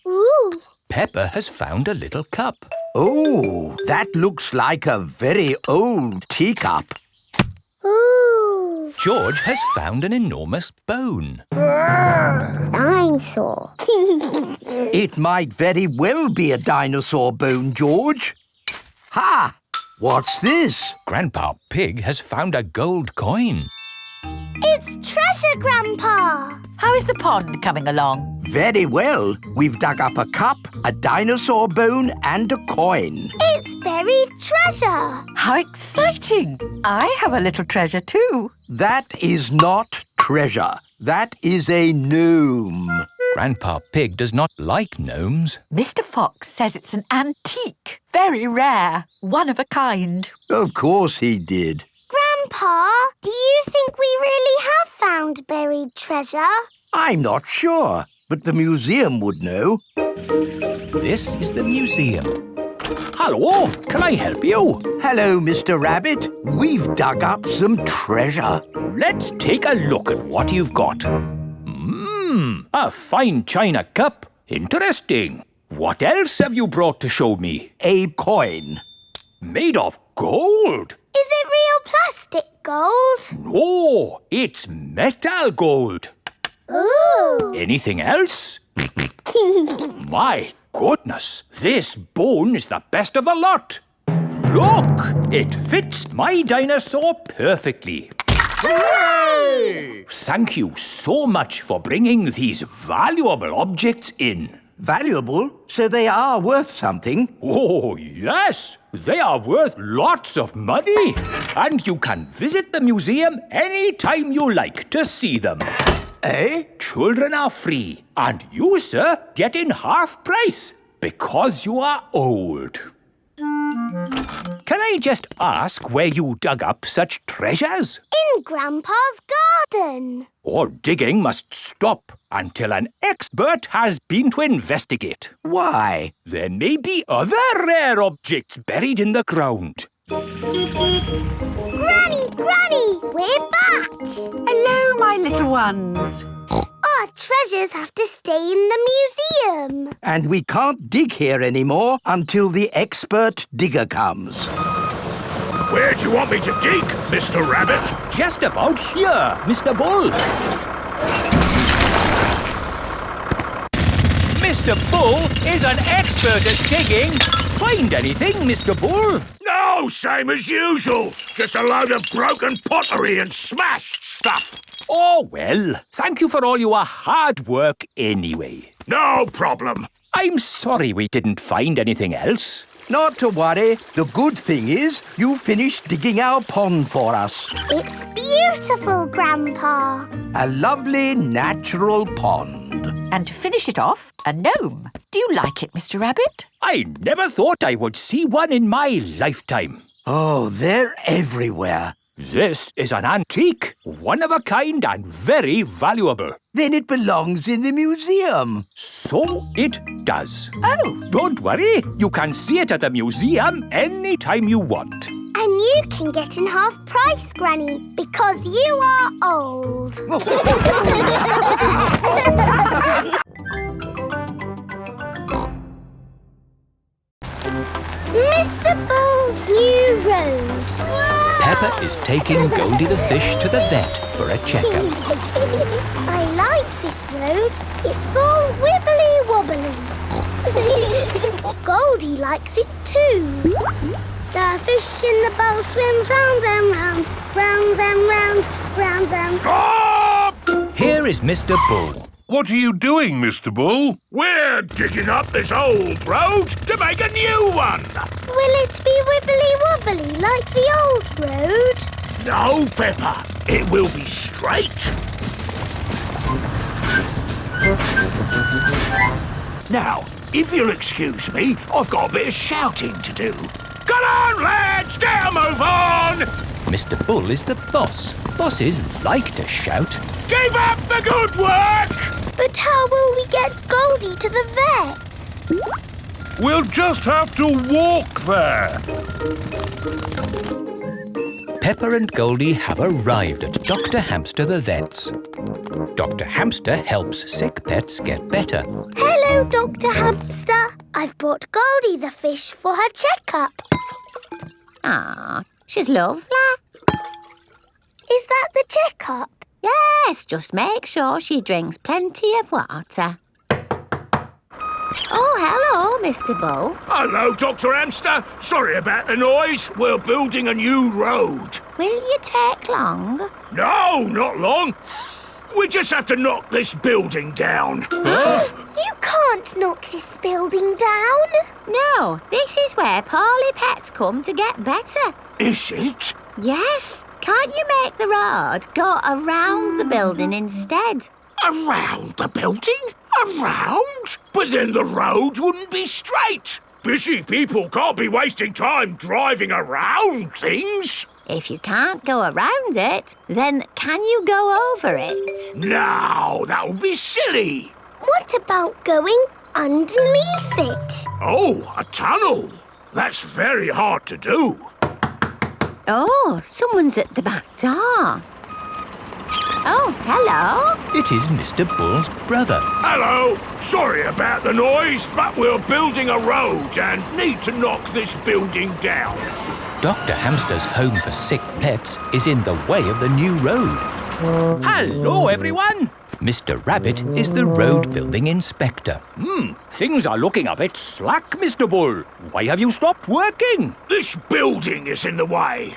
Ooh. Peppa has found a little cup. Oh, that looks like a very old teacup. Ooh. George has found an enormous bone. Dinosaur. It might very well be a dinosaur bone, George. Ha! What's this? Grandpa Pig has found a gold coin. It's treasure, Grandpa. How is the pond coming along? Very well. We've dug up a cup, a dinosaur bone and a coin. It's buried treasure. How exciting! I have a little treasure too. That is not treasure. That is a gnome. Grandpa Pig does not like gnomes. Mr. Fox says it's an antique, very rare, one of a kind. Of course he did. Grandpa, do you think we really have found buried treasure? I'm not sure, but the museum would know. This is the museum. Hello, can I help you? Hello, Mr. Rabbit. We've dug up some treasure. Let's take a look at what you've got. a fine china cup. Interesting. What else have you brought to show me? A coin. Made of gold? Is it real plastic gold? No, it's metal gold. Ooh. Anything else? My goodness, this bone is the best of the lot. Look, it fits my dinosaur perfectly. Hooray! Thank you so much for bringing these valuable objects in. Valuable? So they are worth something? Oh, yes. They are worth lots of money. And you can visit the museum any time you like to see them. Eh? Children are free. And you, sir, get in half price because you are old. Can I just ask where you dug up such treasures? In Grandpa's garden. All digging must stop until an expert has been to investigate. Why? There may be other rare objects buried in the ground. Granny, Granny, we're back. Hello, my little ones. Our treasures have to stay in the museum. And we can't dig here anymore until the expert digger comes. Where do you want me to dig, Mr. Rabbit? Just about here, Mr. Bull. Mr. Bull is an expert at digging. Find anything, Mr. Bull? No, same as usual. Just a load of broken pottery and smashed stuff. Oh, well, thank you for all your hard work anyway. No problem. I'm sorry we didn't find anything else. Not to worry. The good thing is you finished digging our pond for us. It's beautiful, Grandpa. A lovely natural pond. And to finish it off, a gnome. Do you like it, Mr. Rabbit? I never thought I would see one in my lifetime. Oh, they're everywhere. This is an antique, one of a kind and very valuable. Then it belongs in the museum. So it does. Oh. Don't worry, you can see it at the museum any time you want. And you can get in half price, Granny, because you are old. Mr. Bull's new road. Peppa is taking Goldie the fish to the vet for a checkup. I like this road. It's all wibbly-wobbly. Goldie likes it too. The fish in the bowl swims round and round, round and round, round and... Stop! Here is Mr. Bull. What are you doing, Mr. Bull? We're digging up this old road to make a new one. Will it be wibbly-wobbly like the old road? No, Peppa. It will be straight. Now, if you'll excuse me, I've got a bit of shouting to do. Come on, lads! Get a move on! Mr. Bull is the boss. Bosses like to shout. Keep up the good work! But how will we get Goldie to the vets? We'll just have to walk there. Peppa and Goldie have arrived at Dr. Hamster the vet's. Dr. Hamster helps sick pets get better. Hello, Dr. Hamster. I've brought Goldie the fish for her checkup. Ah, she's lovely. Is that the checkup? Yes, just make sure she drinks plenty of water. Oh, hello, Mr. Bull. Hello, Dr. Hamster. Sorry about the noise. We're building a new road. Will you take long? No, not long. We just have to knock this building down. You can't knock this building down. No, this is where poorly pets come to get better. Is it? Yes. Can't you make the road go around the building instead? Around the building? Around? But then the road wouldn't be straight. Busy people can't be wasting time driving around things. If you can't go around it, then can you go over it? No, that would be silly. What about going underneath it? Oh, a tunnel. That's very hard to do. Oh, someone's at the back door. Oh, hello. It is Mr. Bull's brother. Hello. Sorry about the noise, but we're building a road and need to knock this building down. Dr. Hamster's home for sick pets is in the way of the new road. Hello, everyone. Mr. Rabbit is the road building inspector. Things are looking a bit slack, Mr. Bull. Why have you stopped working? This building is in the way.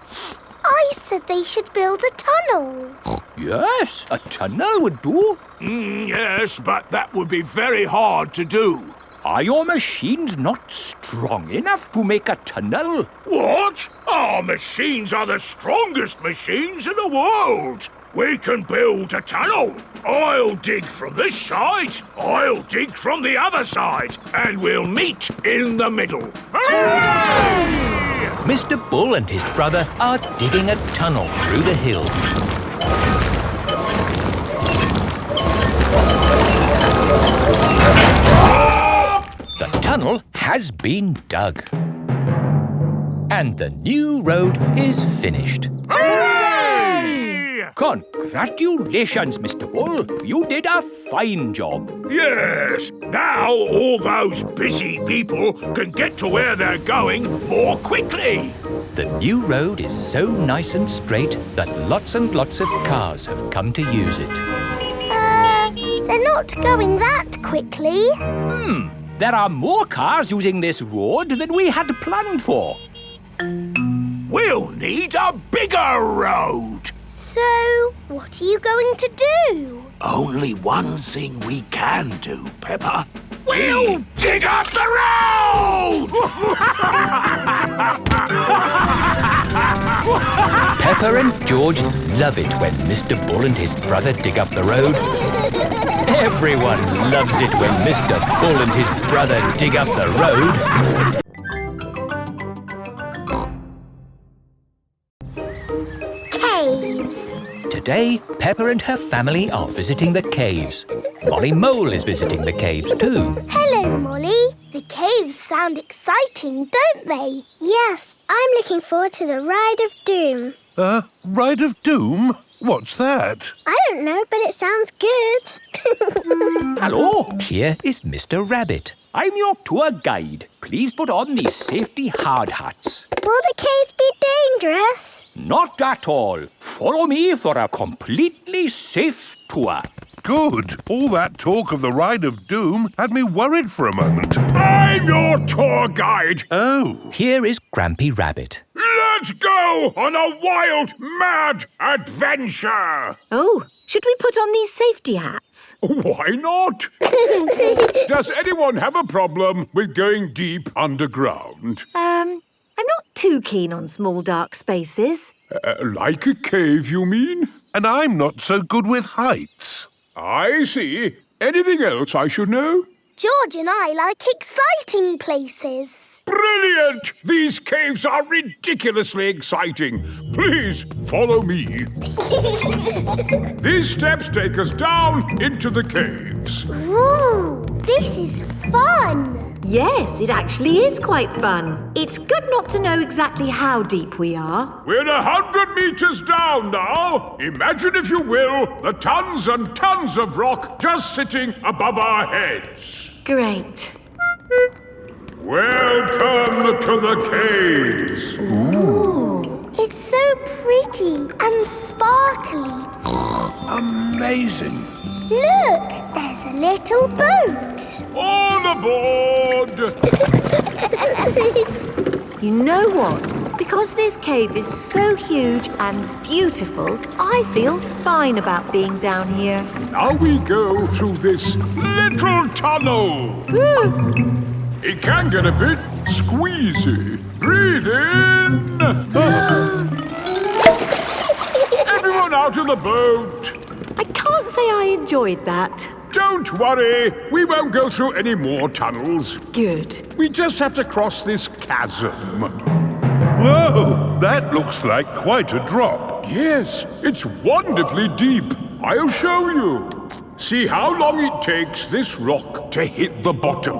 I said they should build a tunnel. Yes, a tunnel would do. Yes, but that would be very hard to do. Are your machines not strong enough to make a tunnel? What? Our machines are the strongest machines in the world. We can build a tunnel. I'll dig from this side, I'll dig from the other side, and we'll meet in the middle. Hooray! Mr. Bull and his brother are digging a tunnel through the hill. The tunnel has been dug. And the new road is finished. Hooray! Congratulations, Mr. Bull. You did a fine job. Yes, now all those busy people can get to where they're going more quickly. The new road is so nice and straight that lots and lots of cars have come to use it. They're not going that quickly. There are more cars using this road than we had planned for. We'll need a bigger road. So, what are you going to do? Only one thing we can do, Peppa. We'll dig up the road! Peppa and George love it when Mr. Bull and his brother dig up the road. Everyone loves it when Mr. Bull and his brother dig up the road. Caves. Today, Peppa and her family are visiting the caves. Molly Mole is visiting the caves too. Hello, Molly. The caves sound exciting, don't they? Yes, I'm looking forward to the Ride of Doom. Ride of Doom? What's that? I don't know, but it sounds good. Hello, here is Mr. Rabbit. I'm your tour guide. Please put on these safety hard hats. Will the caves be dangerous? Not at all. Follow me for a completely safe tour. Good. All that talk of the Ride of Doom had me worried for a moment. I'm your tour guide. Oh. Here is Grampy Rabbit. Let's go on a wild, mad adventure. Oh, should we put on these safety hats? Why not? Does anyone have a problem with going deep underground? I'm not too keen on small dark spaces. Like a cave, you mean? And I'm not so good with heights. I see. Anything else I should know? George and I like exciting places. Brilliant! These caves are ridiculously exciting. Please follow me. These steps take us down into the caves. Ooh, this is fun. Yes, it actually is quite fun. It's good not to know exactly how deep we are. We're 100 meters down now. Imagine, if you will, the tons and tons of rock just sitting above our heads. Great. Welcome to the caves. Ooh, it's so pretty and sparkly. Amazing. Look, there's a little boat. All aboard! You know what? Because this cave is so huge and beautiful, I feel fine about being down here. Now we go through this little tunnel. It can get a bit squeezy. Breathe in. Everyone out of the boat. I can't say I enjoyed that. Don't worry. We won't go through any more tunnels. Good. We just have to cross this chasm. Whoa! That looks like quite a drop. Yes, it's wonderfully deep. I'll show you. See how long it takes this rock to hit the bottom.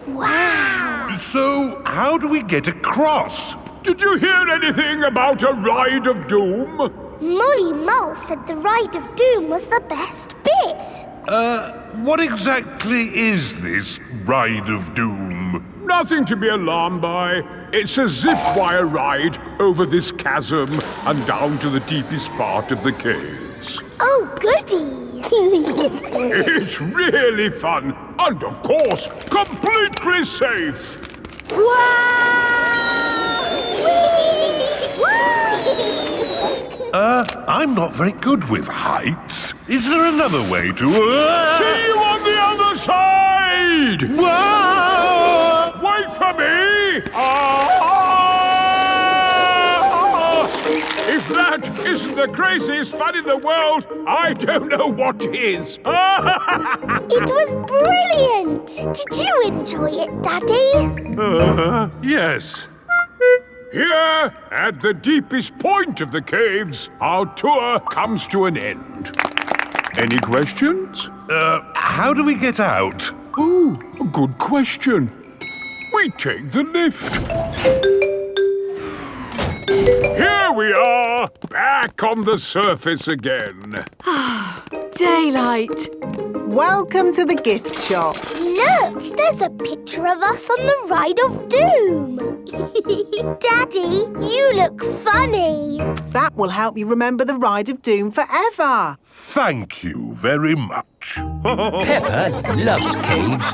Wow! So, how do we get across? Did you hear anything about a ride of doom? Molly Mole said the ride of doom was the best bit. What exactly is this ride of doom? Nothing to be alarmed by. It's a zip wire ride over this chasm and down to the deepest part of the caves. Oh, goody! It's really fun and, of course, completely safe. I'm not very good with heights. Is there another way to... See you on the other side! Whoa! Wait for me! If that isn't the craziest fun in the world, I don't know what is. It was brilliant! Did you enjoy it, Daddy? Yes. Here, at the deepest point of the caves, our tour comes to an end. Any questions? How do we get out? Oh, a good question. We take the lift. Here we are, back on the surface again. Daylight. Welcome to the gift shop. Look, there's a picture of us on the ride of doom. Daddy, you look funny. That will help you remember the ride of doom forever. Thank you very much. Peppa loves caves.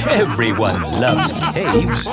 Everyone loves caves.